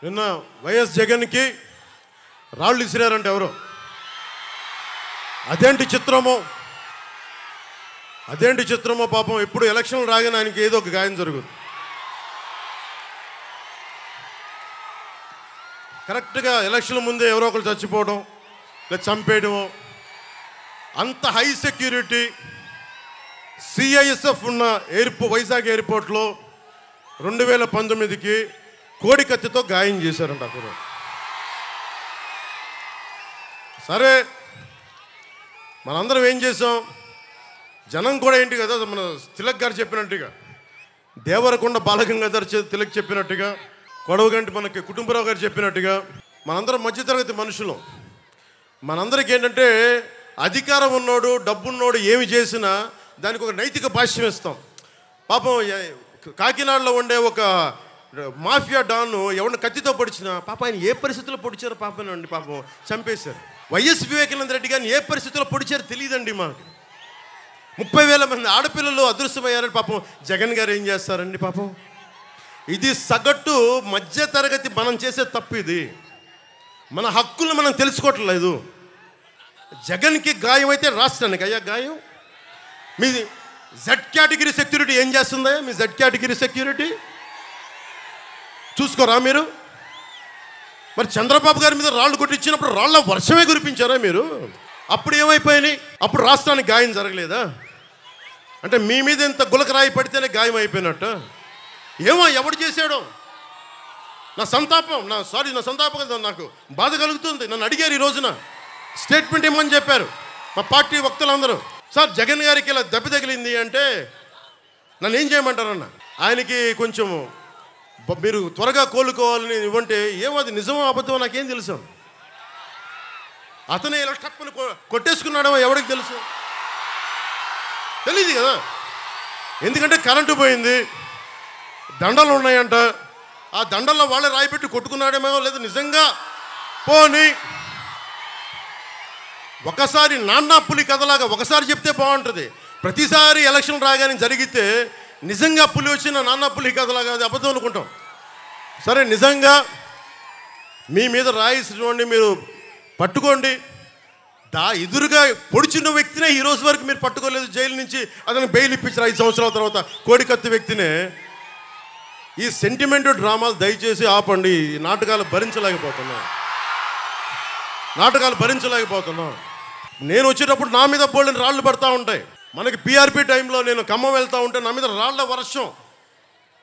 నిన్న వైఎస్ జగన్కి రాళ్ళు ఇసిరారంటే ఎవరు? అదేంటి చిత్రమో పాపం. ఎప్పుడు ఎలక్షన్లు రాగానే ఆయనకి ఏదో ఒక గాయం జరుగుతుంది. కరెక్ట్గా ఎలక్షన్ ముందే ఎవరో ఒకరు చచ్చిపోవడం లేదా చంపేయడము. అంత హై సెక్యూరిటీ సిఐఎస్ఎఫ్ ఉన్న వైజాగ్ ఎయిర్పోర్ట్లో 2019కి కోడి కత్తితో గాయం చేశారంట అక్కడ. సరే, మనందరం ఏం చేసాం? జనం కూడా ఏంటి కదా, మన తిలక్ గారు చెప్పినట్టుగా, దేవరకొండ బాలగంగాధర్ తిలక్ చెప్పినట్టుగా, కొడవగంటి మనకి కుటుంబరావు గారు చెప్పినట్టుగా, మనందరం మధ్యతరగతి మనుషులు. మనందరికీ ఏంటంటే అధికారం ఉన్నోడు డబ్బున్నోడు ఏమి చేసినా దానికి ఒక నైతిక భాష్యం ఇస్తాం. పాపం కాకినాడలో ఉండే ఒక మాఫియా డాన్ను ఎవరిని కత్తితో పొడిచినా పాపం ఆయన ఏ పరిస్థితుల్లో పొడిచారో పాపనండి, పాపం చంపేశారు. వైఎస్ వివేకానంద రెడ్డి గారిని ఏ పరిస్థితుల్లో పొడిచారో తెలియదండి మాకు. 30,000 మంది ఆడపిల్లలు అదృశ్యమయ్యారని పాపం జగన్ గారు ఏం చేస్తారండి పాపం. ఇది సగటు మధ్య తరగతి మనం చేసే తప్పు. ఇది మన హక్కులు మనం తెలుసుకోవట్లేదు. జగన్కి గాయం అయితే రాష్ట్రానికి అయ్యా గాయం. మీ జెడ్ కేటగిరీ సెక్యూరిటీ ఏం చేస్తుందా? మీ జెడ్ కేటగిరీ సెక్యూరిటీ చూసుకోరా మీరు? మరి చంద్రబాబు గారి మీద రాళ్ళు కొట్టించినప్పుడు రాళ్ళ వర్షమే కురిపించారా మీరు? అప్పుడు ఏమైపోయినాయి? అప్పుడు రాష్ట్రానికి గాయం జరగలేదా? అంటే మీ మీద ఇంత గులకరాయి పడితేనే గాయం అయిపోయినట్టు. ఏమో ఎవడు చేశాడో నా సంతాపం నాకు బాధ కలుగుతుంది. నన్ను అడిగారు ఈ రోజున స్టేట్మెంట్ ఇవ్వమని చెప్పారు మా పార్టీ వక్తలందరూ. సార్ జగన్ గారికి ఇలా దెబ్బ తగిలింది అంటే నన్ను ఏం చేయమంటారన్న? ఆయనకి కొంచెం మీరు త్వరగా కోలుకోవాలని ఇవ్వంటే ఏమో అది నిజమో అబద్ధమో నాకేం తెలుసు. అతనే ఇలా టక్కుని కొట్టేసుకున్నాడేమో ఎవరికి తెలుసు? తెలియదు కదా. ఎందుకంటే కరెంటు పోయింది, దండలు ఉన్నాయంట, ఆ దండల్లో వాళ్ళే రాయిపెట్టి కొట్టుకున్నాడేమో. లేదు నిజంగా పోని ఒకసారి నాన్న పులి కథలాగా ఒకసారి చెప్తే బాగుంటుంది. ప్రతిసారి ఎలక్షన్ రాగానే జరిగితే నిజంగా పులి వచ్చిన నాన్న పులి కథలాగా అది అబద్ధం అనుకుంటాం. సరే, నిజంగా మీ మీద రాయిసినోండి మీరు పట్టుకోండి. ఎదురుగా పొడిచిన వ్యక్తినే ఈ రోజు వరకు మీరు పట్టుకోలేదు. జైలు నుంచి అతను బెయిల్ ఇప్పించారు 5 సంవత్సరాల తర్వాత. కోడికత్తి వ్యక్తినే. ఈ సెంటిమెంట్ డ్రామాలు దయచేసి ఆపండి. ఈ నాటకాలు భరించలేకపోతున్నాం. నేను వచ్చేటప్పుడు నా మీద బోల్డెన్ రాళ్ళు పడతా ఉంటాయి. మనకి పిఆర్పి టైంలో నేను ఖమ్మం వెళ్తూ ఉంటే నా మీద రాళ్ల వర్షం.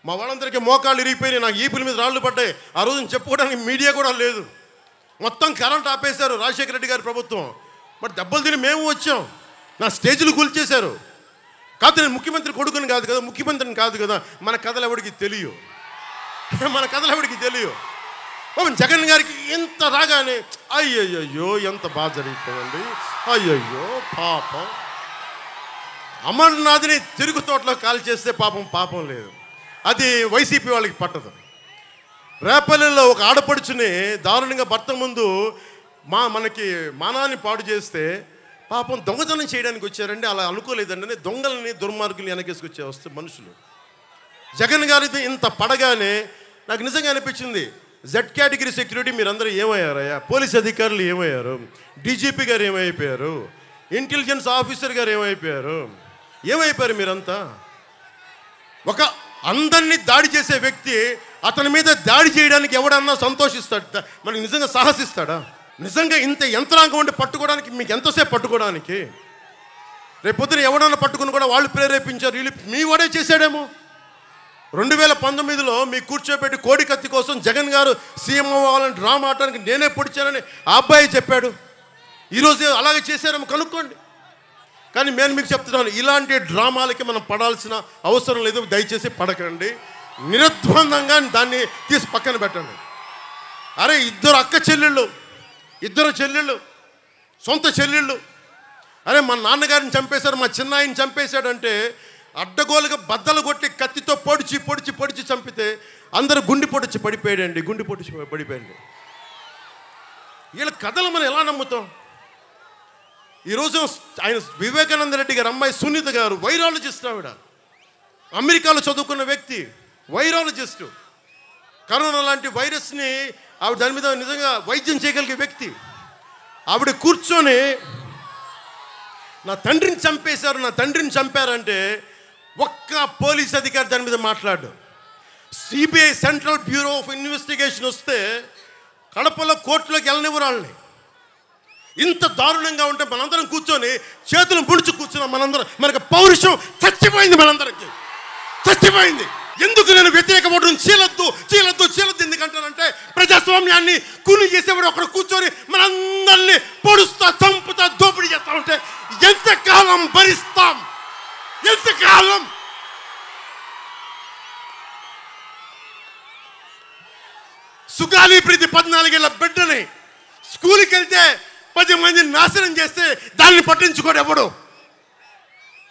మా వాళ్ళందరికీ మోకాళ్ళు ఇరిగిపోయినాయి, నాకు ఈపుల మీద రాళ్ళు పడ్డాయి. ఆ రోజున చెప్పుకోవడానికి మీడియా కూడా లేదు. మొత్తం కరెంట్ ఆపేశారు రాజశేఖర రెడ్డి గారి ప్రభుత్వం. మరి దెబ్బలు తిని మేము వచ్చాం. నా స్టేజ్లు కూల్చేశారు. కాదు, నేను ముఖ్యమంత్రి కొడుకుని కాదు కదా, ముఖ్యమంత్రిని కాదు కదా. మన కథలు ఎవరికి తెలియవు. జగన్ గారికి ఎంత రాగానే అయ్యయ్యో ఎంత బాగా జరిగిపోయింది, అయ్యయ్యో పాపం. అమర్నాథ్ని తిరుగు తోటలో కాల్ చేస్తే పాపం లేదు. అది వైసీపీ వాళ్ళకి పట్టదు. రేపల్లెలో ఒక ఆడపడుచుని దారుణంగా భర్త ముందు మనకి మానాన్ని పాడు చేస్తే పాపం దొంగతనం చేయడానికి వచ్చారండి. అలా అనుకోలేదండి. దొంగలని దుర్మార్గుల్ని వెనకేసుకొచ్చే వస్తే మనుషులు. జగన్ గారిది ఇంత పడగానే నాకు నిజంగా అనిపించింది, జెడ్ కేటగిరీ సెక్యూరిటీ మీరందరూ ఏమయ్యారయ్యా? పోలీస్ అధికారులు ఏమయ్యారు? డీజీపీ గారు ఏమైపోయారు? ఇంటెలిజెన్స్ ఆఫీసర్ గారు ఏమైపోయారు మీరంతా? ఒక అందరినీ దాడి చేసే వ్యక్తి అతని మీద దాడి చేయడానికి ఎవడన్నా సంతోషిస్తాడు? మనకి నిజంగా సాహసిస్తాడా? నిజంగా ఇంత యంత్రాంగం ఉండి పట్టుకోవడానికి మీకు ఎంతసేపు పట్టుకోవడానికి? రేపొద్దున ఎవడన్నా పట్టుకుని కూడా వాళ్ళు ప్రేరేపించారు, వీళ్ళు మీ వాడే చేశాడేమో. 2019లో మీ కూర్చోబెట్టి కోడి కత్తి కోసం జగన్ గారు సీఎం అవ్వాలని డ్రామా ఆడటానికి నేనే పొడిచానని ఆ అబ్బాయి చెప్పాడు. ఈరోజు అలాగే చేశారేమో కనుక్కోండి. కానీ నేను మీకు చెప్తున్నాను, ఇలాంటి డ్రామాలకి మనం పడాల్సిన అవసరం లేదు. దయచేసి పడకండి. నిర్ద్వందంగా దాన్ని తీసి పక్కన పెట్టండి. అరే, ఇద్దరు చెల్లెళ్ళు సొంత చెల్లెళ్ళు. అరే, మా నాన్నగారిని చంపేశారు, మా చిన్నాయిని చంపేశాడంటే అడ్డగోలుగా బద్దలు కొట్టి కత్తితో పొడిచి చంపితే అందరూ గుండి పొడిచి పడిపోయాడు. వీళ్ళ కథలు మనం ఎలా నమ్ముతాం? ఈరోజు ఆయన వివేకానంద రెడ్డి గారు అమ్మాయి సునీత గారు వైరాలజిస్ట్. ఆవిడ అమెరికాలో చదువుకున్న వ్యక్తి, వైరాలజిస్టు. కరోనా లాంటి వైరస్ని ఆవిడ దాని మీద నిజంగా వైద్యం చేయగలిగే వ్యక్తి. ఆవిడ కూర్చొని నా తండ్రిని చంపేశారు, నా తండ్రిని చంపారంటే ఒక్క పోలీస్ అధికారి దాని మీద మాట్లాడు. CBI central bureau of investigation వస్తే కడపలో కోర్టులోకి వెళ్ళనివ్వరు వాళ్ళని. ఇంత దారుణంగా ఉంటే మనందరం కూర్చొని చేతులు ముడుచు కూర్చున్నాం. మనందరం, మనకు పౌరుషం చచ్చిపోయింది, మనందరికి చచ్చిపోయింది. ఎందుకు నేను వ్యతిరేక ఓటును చీలొద్దు చీలొద్దు చీలొద్దు ఎందుకంటానంటే, ప్రజాస్వామ్యాన్ని కూలి చేసేవాడు ఒకడు కూర్చొని మనందరినీ పొడుస్తా చంపుతా దోపిడీ చేస్తా ఉంటే ఎంతకాలం భరిస్తాం? ఎంతకాలం? సుగాలి ప్రీతి 14 ఏళ్ల బిడ్డని స్కూల్కి వెళ్తే 10 మందిని నాశనం చేస్తే దాన్ని పట్టించుకోడు ఎవడు.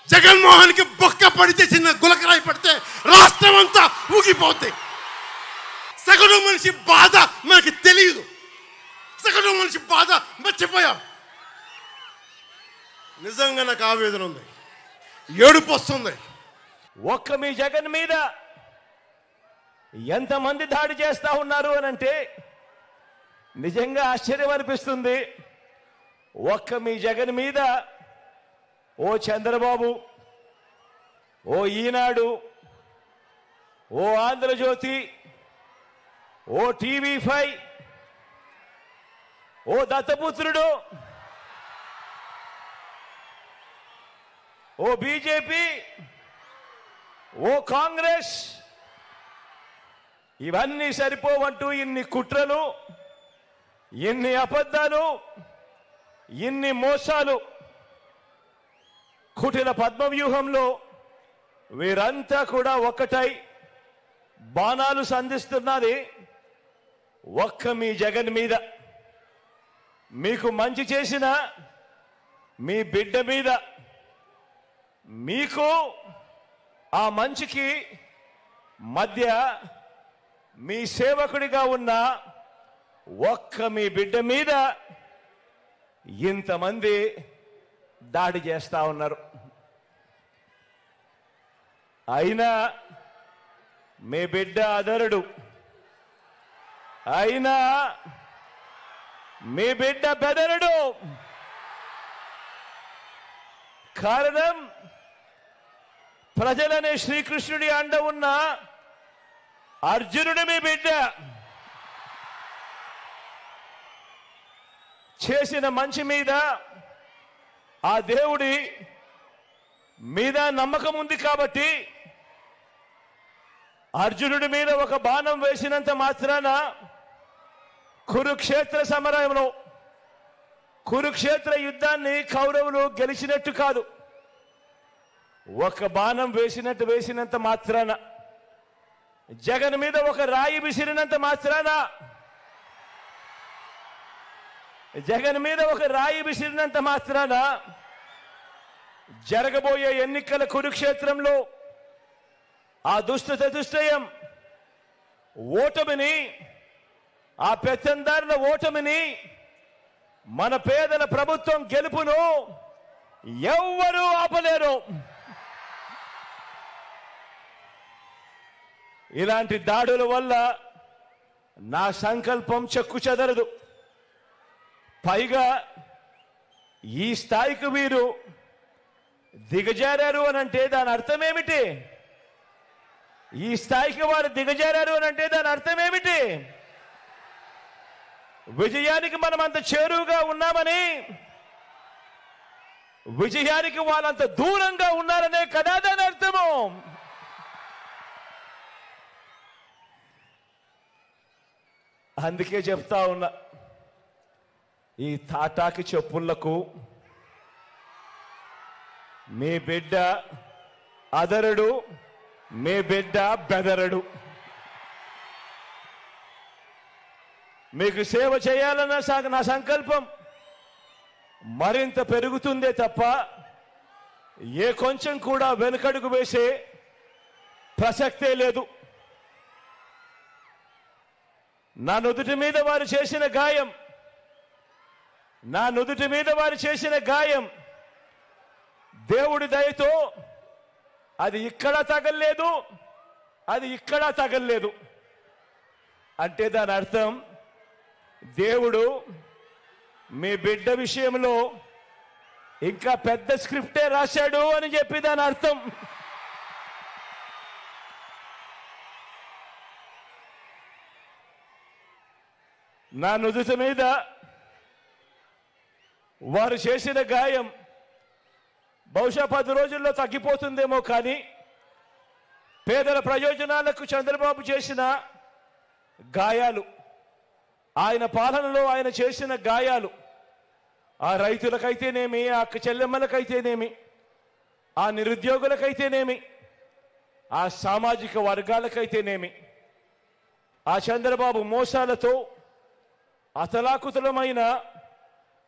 జగన్మోహన్కి బొక్క పడితే, చిన్న గులకరాయి పడితే రాష్ట్రం అంతా ఊగిపోతాయి. సగటు మనిషి బాధ మనకి తెలియదు. సగటు మనిషి బాధ మర్చిపోయాం. నిజంగా నాకు ఆవేదన ఉంది, ఏడుపు వస్తుంది. ఒక్క మీ జగన్ మీద ఎంతమంది దాడి చేస్తా ఉన్నారు అని అంటే నిజంగా ఆశ్చర్యం అనిపిస్తుంది. ఒక్క మీ జగన్ మీద ఓ చంద్రబాబు, ఓ ఈనాడు, ఓ ఆంధ్రజ్యోతి, ఓ టీవీ5, ఓ దత్తపుత్రుడు, ఓ బీజేపీ, ఓ కాంగ్రెస్, ఇవన్నీ సరిపోవంటూ ఇన్ని కుట్రలు, ఇన్ని అబద్ధాలు, ఇన్ని మోసాలు, కుటిల పద్మవ్యూహంలో వీరంతా కూడా ఒక్కటై బాణాలు సంధిస్తున్నది ఒక్క మీ జగన్ మీద. మీకు మంచి చేసిన మీ బిడ్డ మీద, మీకు ఆ మంచికి మధ్య మీ సేవకుడిగా ఉన్న ఒక్క మీ బిడ్డ మీద ఇంతమంది దాడి చేస్తా ఉన్నారు. అయినా మీ బిడ్డ అదరుడు, అయినా మీ బిడ్డ బెదరుడు. కారణం, ప్రజలనే శ్రీకృష్ణుడి అండ ఉన్న అర్జునుడు మీ బిడ్డ. చేసిన మంచి మీద ఆ దేవుడి మీద నమ్మకం ఉంది కాబట్టి అర్జునుడి మీద ఒక బాణం వేసినంత మాత్రాన కురుక్షేత్ర సమరంలో, కురుక్షేత్ర యుద్ధాన్ని కౌరవులు గెలిచినట్టు కాదు. ఒక బాణం వేసినంత మాత్రాన, జగన్ మీద ఒక రాయి విసిరినంత మాత్రాన, జగన్ మీద ఒక రాయి విసిరినంత మాత్రాన జరగబోయే ఎన్నికల కురుక్షేత్రంలో ఆ దుష్ట చతుష్టయం ఓటమిని, ఆ పెత్తందారుల ఓటమిని, మన పేదల ప్రభుత్వం గెలుపును ఎవ్వరూ ఆపలేరు. ఇలాంటి దాడుల వల్ల నా సంకల్పం చెక్కు చెదరదు. పైగా ఈ స్థాయికి వీరు దిగజారారు అని అంటే దాని అర్థం ఏమిటి? ఈ స్థాయికి వారు దిగజారారు అని అంటే దాని అర్థం ఏమిటి? విజయానికి మనం అంత చేరువుగా ఉన్నామని, విజయానికి వాళ్ళంత దూరంగా ఉన్నారనే కదా దాని అర్థము. అందుకే చెప్తా ఉన్నా, ఈ తాటాకి చెప్పుళ్లకు మీ బిడ్డ అదరుడు, మీ బిడ్డ బెదరడు. మీకు సేవ చేయాలన్న నా సంకల్పం మరింత పెరుగుతుందే తప్ప ఏ కొంచెం కూడా వెనుకడుగు వేసే ప్రసక్తే లేదు. నా నుదుటి మీద వారు చేసిన గాయం, నా నుదుటి మీద వారు చేసిన గాయం దేవుడి దయతో అది ఇక్కడ తగల్లేదు, అది ఇక్కడ తగల్లేదు. అంటే దాని అర్థం దేవుడు మీ బిడ్డ విషయంలో ఇంకా పెద్ద స్క్రిప్టే రాశాడు అని చెప్పి దాని అర్థం. నా నుదుటి మీద వారు చేసిన గాయం బహుశా 10 రోజుల్లో తగ్గిపోతుందేమో, కానీ పేదల ప్రయోజనాలకు చంద్రబాబు చేసిన గాయాలు, ఆయన పాలనలో ఆయన చేసిన గాయాలు, ఆ రైతులకైతేనేమి, ఆ చెల్లెమ్మలకైతేనేమి, ఆ నిరుద్యోగులకైతేనేమి, ఆ సామాజిక వర్గాలకైతేనేమి, ఆ చంద్రబాబు మోసాలతో అతలాకుతలమైన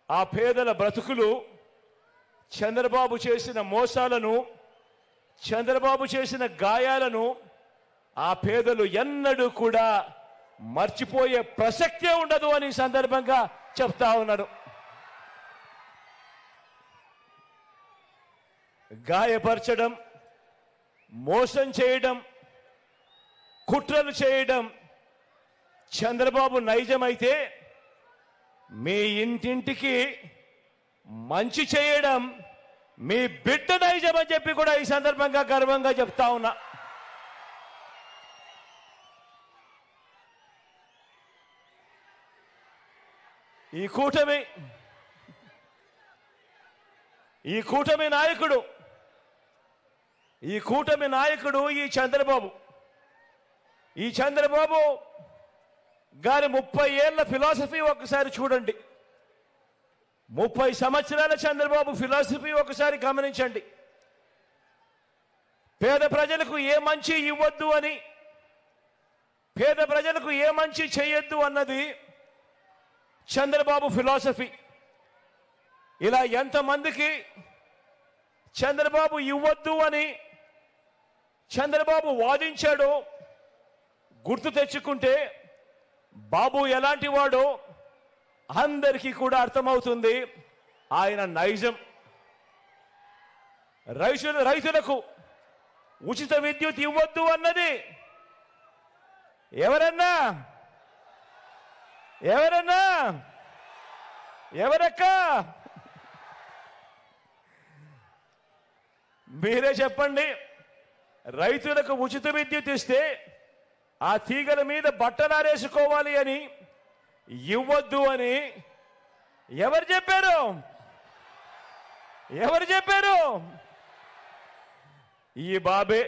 ఆ పేదల బ్రతుకులు, చంద్రబాబు చేసిన మోసాలను, చంద్రబాబు చేసిన గాయాలను ఆ పేదలు ఎన్నడూ కూడా మర్చిపోయే ప్రసక్తే ఉండదు అని సందర్భంగా చెప్తా ఉన్నాడు. గాయపరచడం, మోసం చేయడం, కుట్రలు చేయడం చంద్రబాబు నైజమైతే, మీ ఇంటింటికి మంచి చేయడం మీ బిడ్డ నైజం అని చెప్పి కూడా ఈ సందర్భంగా గర్వంగా చెప్తా ఉన్నా. ఈ కూటమి నాయకుడు ఈ చంద్రబాబు గారి 30 ఏళ్ల ఫిలాసఫీ ఒకసారి చూడండి. 30 సంవత్సరాల చంద్రబాబు ఫిలాసఫీ ఒకసారి గమనించండి. పేద ప్రజలకు ఏ మంచి ఇవ్వద్దు అని, పేద ప్రజలకు ఏ మంచి చేయొద్దు అన్నది చంద్రబాబు ఫిలాసఫీ. ఇలా ఎంతమందికి చంద్రబాబు ఇవ్వద్దు అని చంద్రబాబు వాదించాడో గుర్తు తెచ్చుకుంటే బాబు ఎలాంటి వాడో అందరికీ కూడా అర్థమవుతుంది ఆయన నైజం. రైతులకు ఉచిత విద్యుత్ ఇవ్వద్దు అన్నది ఎవరక్క మీరే చెప్పండి. రైతులకు ఉచిత విద్యుత్ ఇస్తే ఆ తీగల మీద బట్టలారేసుకోవాలి అని ఇవ్వద్దు అని ఎవరు చెప్పారు? ఈ బాబే